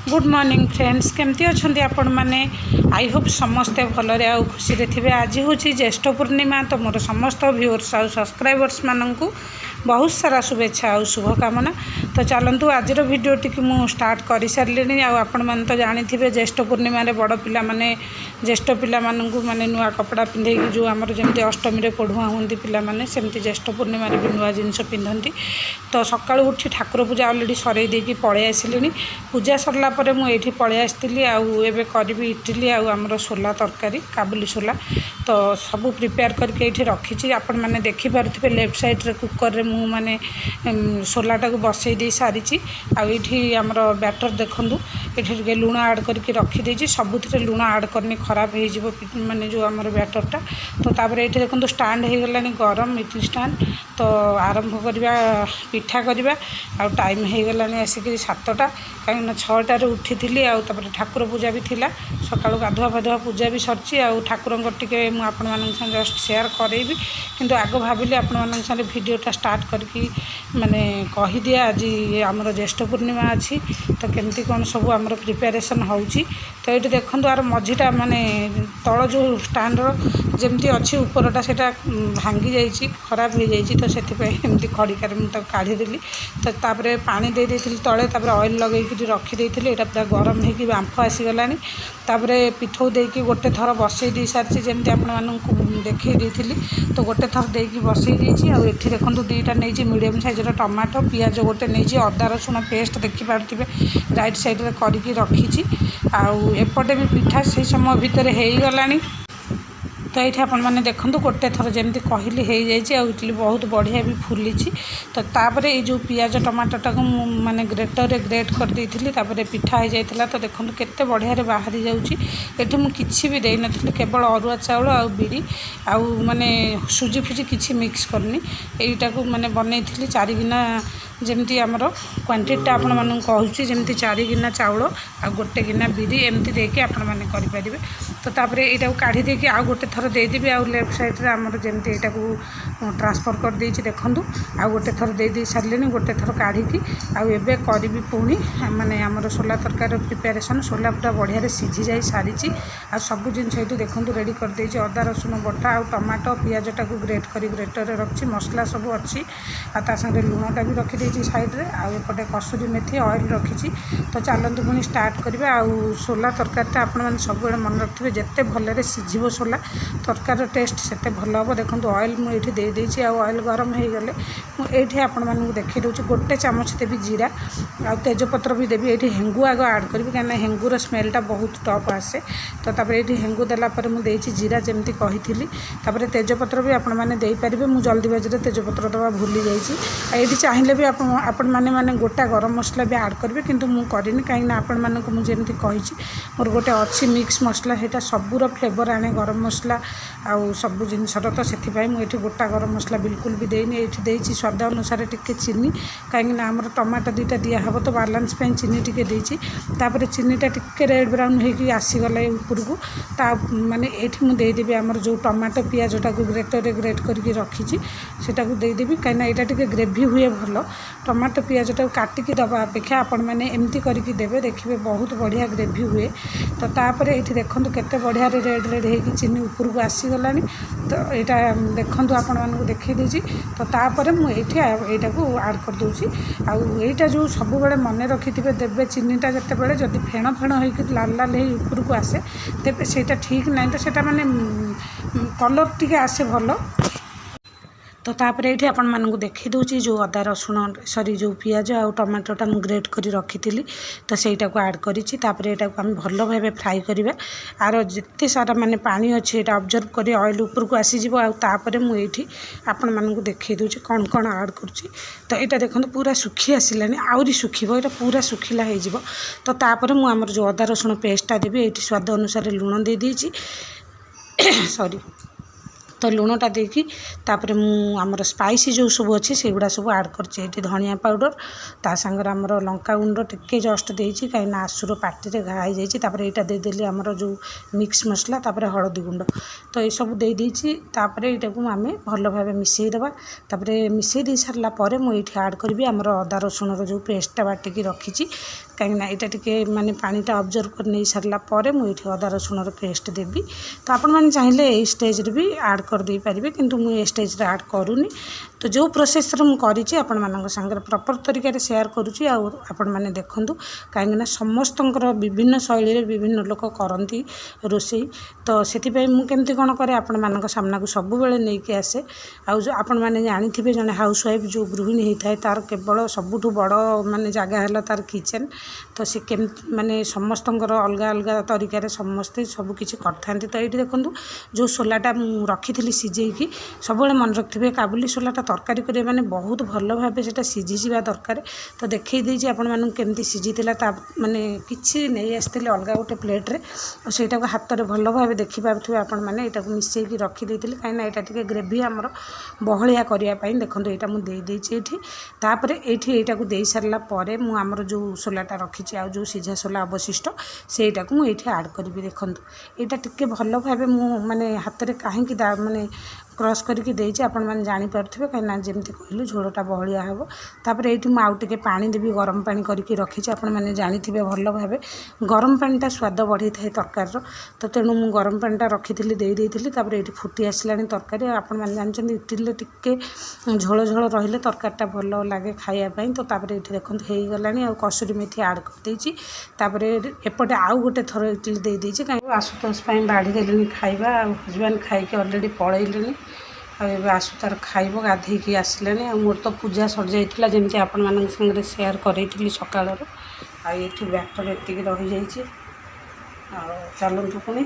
Good morning friends केमती अच्छा आपण मैंने आई होप समस्ते भलरे आ खुशी थे। आज हूँ ज्येष्ठ पूर्णिमा तो मोर समस्त व्यूअर्स आ सब्सक्राइबर्स मानू बहुत सारा शुभेच्छा और शुभकामना। तो चलतु आज भिडियो टी मु स्टार्ट कर सारे आपण मैंने तो जानी थे ज्येष्ठ पूर्णिमा बड़ पिला माने ज्येष्ठ पिला मानू माने नुआ कपड़ा पिंधे जो आमर जमी अष्टमी में पढ़ुआ हूँ पिलाने सेमती ज्येष्ठ पूर्णिमा भी नुआ जिनस पिंधती। तो सका उठी ठाकुर पूजा अलरेडी सर देकी पलि आसिली पूजा सरला मुझे पलि आसती आवे करी इटिली आमर सोला तरकारी काबुली सोला तो सब प्रिपेयर करके रखी आपण मैंने देखिपे लेफ्ट साइड कुकर रे मु माने सोलाटा को बसई दे सारी आठी आमर बैटर देखूँ ये लुण आड करके रखीदे सबुथ लुण आड करनी खराब हो माने जो आमर बैटरटा। तो तापर ये देखो स्टाण्ड हो गला गरम इडली स्टाण्ड तो आरंभ करवा पिठा करवा टाइम हो गला आसिक 7टा कहीं 6टार उठी थी आपर ठाकुर पूजा भी थिला सका गाधुआ फाधुआ पूजा भी सरची ठाकुर टे मुझे जस्ट सेयार करेबी किंतु आग भाविली आपण साथ भिडटा स्टार्ट करके माने कहीदि आज आमर ज्येष्ठ पूर्णिमा अच्छी तो केमती कौन सब आमर प्रिपेरेसन होची। तो ये देखो आर मझीटा माने तल जो स्टाण्डर जमती अच्छी उपरटा से भांगी जाइए खराब हो जाइए तो से खड़िकार मुझे काढ़ीदेली। तो तापर पानी दे देती तले तापर ऑयल लगे रखीदे यहाँ पूरा गरम हो बांफ आसीगला तापर पिठौ देकी गोटे थर बसई दे सारी जमी आपको देखी तो गोटे थर देकी बसई देती ये देखो 2टा नहीं मीडियम साइजर टमाटो पियाज गोटे नहीं अदा रसुण पेस्ट देखिपे राइट साइड रे करके रखी आउपटे भी पिठा से समय भितर हो गला। तो ये आपने देखो गोटे थर जमी कहली हो जाए इडली बहुत बढ़िया भी फुली। तो तापर ये जो पियाज टमाटोटा को माने ग्रेटर ग्रेट कर देती पिठा हो जाता। तो देखो केते बढ़िया बाहरी जाऊँगी मुझे भी देन केवल अरुआ चाउल आ बिरी आउ माने सुजी फुजी किसी मिक्स करनी यहीटा को माने बनई 4 गिना जमती आमर क्वांटिटीटा आपण मानू कहूँ जमती 4 गिना चाउल आ गोटे गिना बिरी एमती देके आपण माने करें। तो तापर यहाँ काढ़ी देकी आउ गोटे थर देदेवी आउ लेफ्ट साइड रे आमर जमती यहाँ को ट्रांसफर कर देछि देखूँ आउ गोटे थर दे सारे गोटे थर काढ़ी आउ एबे करी पुणी माने आमर सोला तरकारी प्रिपेरेसन सोला पूरा बढ़िया सीझी जाए सारी आ सब जिन देखूँ रेडी कर देछि अदा रसुण बटा आउ टमाटो पियाजटा को ग्रेट कर ग्रेटर रखी मसला सब अच्छी आ संगे लुणटा भी रखी देछि साइड रे आउपटे कसुरी मेथी ऑयल रखी। तो चलतु पुणी स्टार्ट करवा आउ सोला तरकारीटा आपण मैंने सब मन रखिए जिते भलरे सीझिबो सोला तरकार टेस्ट सेते भल हम। देखो ऑयल मुझे देदेछि ऑयल गरम हो गले मुझे आपण मानू देखी दूसरी गोटे चामच देवी जीरा आ तेजपत्र भी देवी ये हेंगू आग आड करी कहीं हेंगूर स्मेलटा बहुत टप आसे। तो तापर ये हेंगू देलापर मुझे जीरा जमती कही तापर तेजपत्र भी आपण मैंने देपारे मुझे जल्दीबाजी तेजपत्र दवा भूली जाइए चाहिए भी आपण मैंने गोटा गरम मसला भी आड करेंगे किंतु मु करें कहीं आपण मानक मुझे कही मोर गोटे अच्छी मिक्स मसला यहाँ सबूर फ्लेवर आने गरम मसला आउ सब जिनसर तो से मुझे गोटा गरम मसला बिल्कुल भी देनी ये स्वाद अनुसार टिके चीनी कहीं आमर टमाटो 2टा दिहब तो बालांस चीनी टिके तापर चीनीटा टिके रेड ब्राउन होगी आसीगला ऊपर को ता माने ये मुदेदेवी आमर जो टमाटो पियाजटा को ग्रेटर ग्रेट करके रखी सेटा को देदेवी कहीं यहाँ टिके ग्रेवी हुए भल टमाटो पियाजटा को काटिकी दवा अपेक्षा आपण मैंने एमती करके देवे देखिए बहुत बढ़िया ग्रेवी हुए। तो तापर ये देखो केते बढ़िया रेड रेड होगी चीनी ऊपर को आसीगला। तो यहाँ देखूँ आपण मानक देखी देछि। तो तापर मुझे यहाँ को आड कर दूसरी आईटा जो सब बड़े मन रखि देवे चीनीटा जिते बड़े जदि फेण फेण हो लाल लाल हो ऊपर को आसे तेज से ठीक ना तो सेटा माने कलर टी आसे भल। तो तापर ये आपण मानक देखी दूसरी जो अदा रसुण सॉरी जो पियाज आ टमाटोटा मु ग्रेट करी रखी तो सहीटा को आड करी यहाँ को आम भल भाव फ्राए करवा आर जिते सारा माने पानी अच्छे यहाँ ऑब्जर्व कर ऑयल ऊपर को आसीज आपर मुझे आपण मानक देखी दूसरी कौन कौन आड करुँच। तो यहाँ देखो पूरा सुखी आसलानी आहरी सुखीब यहाँ पूरा सुखिला हो। तो तापर मुझे जो अदा रसुण पेस्टा देवी ये स्वाद अनुसार लुण दे देछि सॉरी तो लुणटा देकी तापर आमर स्पाइसी जो सब अच्छे से गुड़ा सब आड कर धनिया पाउडर ता सांगर आमर लंका गुंड टिके जस्ट देती कहीं आसुर पार्टी घाई जाइए यहाँ देदेली आमर जो मिक्स मसला तापर हलदी गुंड तो ये सब दे देती यहाँ को आम भल भाव मिसईदेवा तापर मिसई दे सारापर मुझे आड करी आमर अदा रसुण जो पेस्टा बाटिकी रखी कहीं यहाँ टे माने पानीटा ऑब्जर्व कर नहीं सारापर मुझे अदा रसुण पेस्ट देवी तो आपण मैंने चाहिए यही स्टेज भी आड कर दे पारे किंतु मुझे स्टेज आड करूनी तो जो प्रोसेस रे मुझे आपण मान सागर प्रॉपर तरीका रे शेयर करुँची आपण मैंने देखूँ कहीं समस्त विभिन्न शैली रे विभिन्न लोक करती रोषे तो से मुझे कौन कै आपण मान सामना को सब बेले नहीं आसे आउ जो आपण मैंने जानी जड़े हाउस वाइफ जो गृहिणी होता है तार केवल सबुठ बड़ माने जगह है तार किचेन तो सी के माने समस्त अलग अलग तरीका समस्ते सबकि करते तो ये देखूँ जो सोलाटा रखी सिझेकी सब मन रखिए काबुली सोलाटा तरकारी करें मैंने बहुत भल भाव से सीझी जावा दरकार तो देखई देती आपण मानक केमती सीझीला माने किसी नहीं आसते अलग गोटे प्लेट्रे और सहीटा हाथ में भल भाव देखिपे आपण मैंने यहाँ मिसईकी रखीदी कहीं यहाँ टे ग्रेवी आमर बहलिया करने देखो यहाँ मुझे तापर यहाँ को दे सारापर मुझर जो सोलाटा रखी आ जो सीझा सोला अवशिष्ट सेटा को मुझे आड करी देखो यहाँ टे भल भाव माने हाथ में कहीं माने क्रश करके देती आपण मैंने जानीपे कहीं जमी कहलु झोलटा बहलिया हम तापर ये मुझे पानी देवी गरम पानी करके रखी आपण मैंने जानी भल भाव गरम पानीटा स्वाद बढ़ी था तरकार तो तेणु मुझे गरम पानीटा रखी देती तापर ये फुटी आसला तरकारी आपण मैंने जानते इटिले टिके झोल झोल रही तरकारीटा भल लगे खायापाई तो तापर ये देखो हो गला कसुरी मेथी आड कर एपटे आउ गोटे थर इटिली दे देती कहीं आशुतोष बाढ़ी देली खाଇବା हजबैंड खाई अलरेडी पलैले आसु तार खाइब गाधेकी आसले मोर तो पूजा सर जाइला जमी आपण मान सागर सेयार करी सकाल ये बैटर एति रही जाइए चलतु पुणी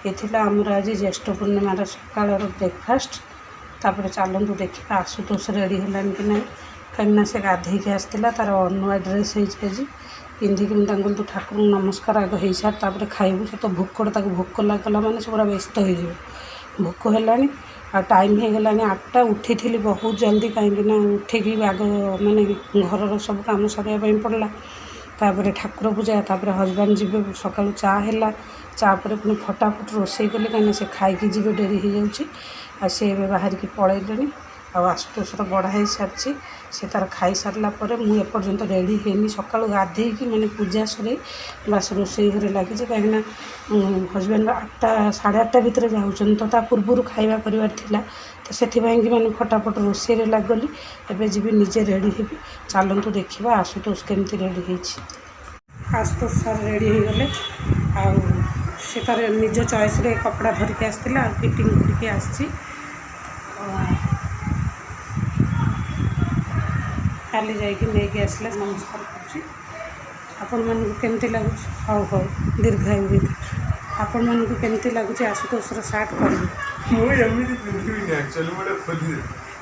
ये आमर आज ज्येष्ठ पूर्णिमार सकाल ब्रेकफास्ट तापर चलतु देखा आशुतोष रेडी है कि ना कहीं से गाधेकी आसला तार नुआ ड्रेस आज पिंधिकी मुझे ठाकुर नमस्कार आग हो सार तापर खाइबू से तो भोकटा भोक लगला मैंने से पूरा व्यस्त हो भोक है आ टाइम हो गलानी 8टा उठी थी बहुत जल्दी कहीं उठिकी आग माने घर सब कम सरिया पड़ा तापर ठाकुर पूजा तापर हजबैंड जी सका चा है चा पर पुणी फटाफट रोषे कले कहीं से खाई जी डेरी हो जाऊँगी सी बाहर की पलैले आशुतोषर बड़ा हो सारी से तार खाई सारापर मुझपर्यंत रेडी है सका गाधेकी मैंने पूजा सर बास रोषे घरे लगी कहीं हजबैंड 8टा 8:30 भितर जाऊँ तो पूर्व खाଇବା करार थिला तो से मैंने फटाफट रोषे लगली एवं जी निजे रेडी हे चलतु देखा आशुतोष केमती रेडी हो आशुतोष सर रेडी हो गले से तार निज चॉइस रे कपड़ा धरिकी आसला फिटिंग करके आसी काली जाइए नहीं आसला नमस्कार करमती लगुच हौ हौ दीर्घायु आपण मानक केमती लगुच आशुतोषर सार्ट कर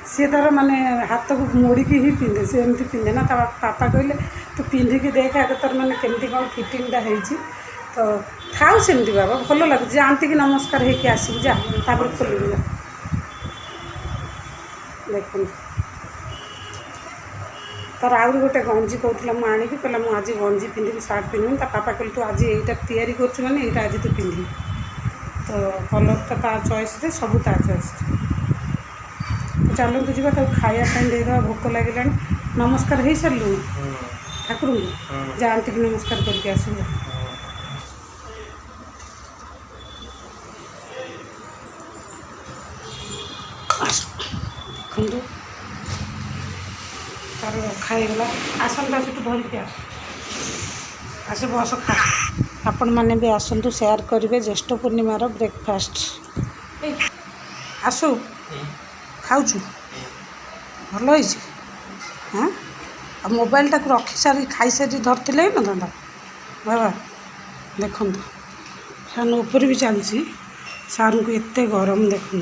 सी तार माने हाथ को मोड़िकी ही पिंधे सी एमती पिंधे ना पापा कहले तू पिंधिकी देख आगे तार माने केमती कौन फिटिंगटा होती तो थाउ सेमती बाबा भल लगुच आंटी की नमस्कार होके आसबू जा तापर खोलू जा देखो तार आउरी गोटे गंजी कहला मुझे आनी कहला मुझे आज गंजी पिंधि सार्ट पिंधि पापा कहले तू आज यहाँ तैयारी कर मैंने यहाँ आज तू पिंधि तो कलरटा ता चॉइस रे सब ता चॉइस तो चलतु जी खायापी देदेवा भोक लगे नमस्कार हो सारू ठाकुर को जाती कि नमस्कार करके आसू देखु तार खाईगला आसंता से धरिकी आस बस खा आपण मैंने भी आसतु सेयार करेंगे ज्येष्ठ पूर्णिमार ब्रेकफास्ट आसु खाऊ भल हाँ मोबाइलटा को रखी सारी खाई सारी धरते ना दादा बाबा देखु फैन ऊपर भी चलती सारू को एत गरम देखु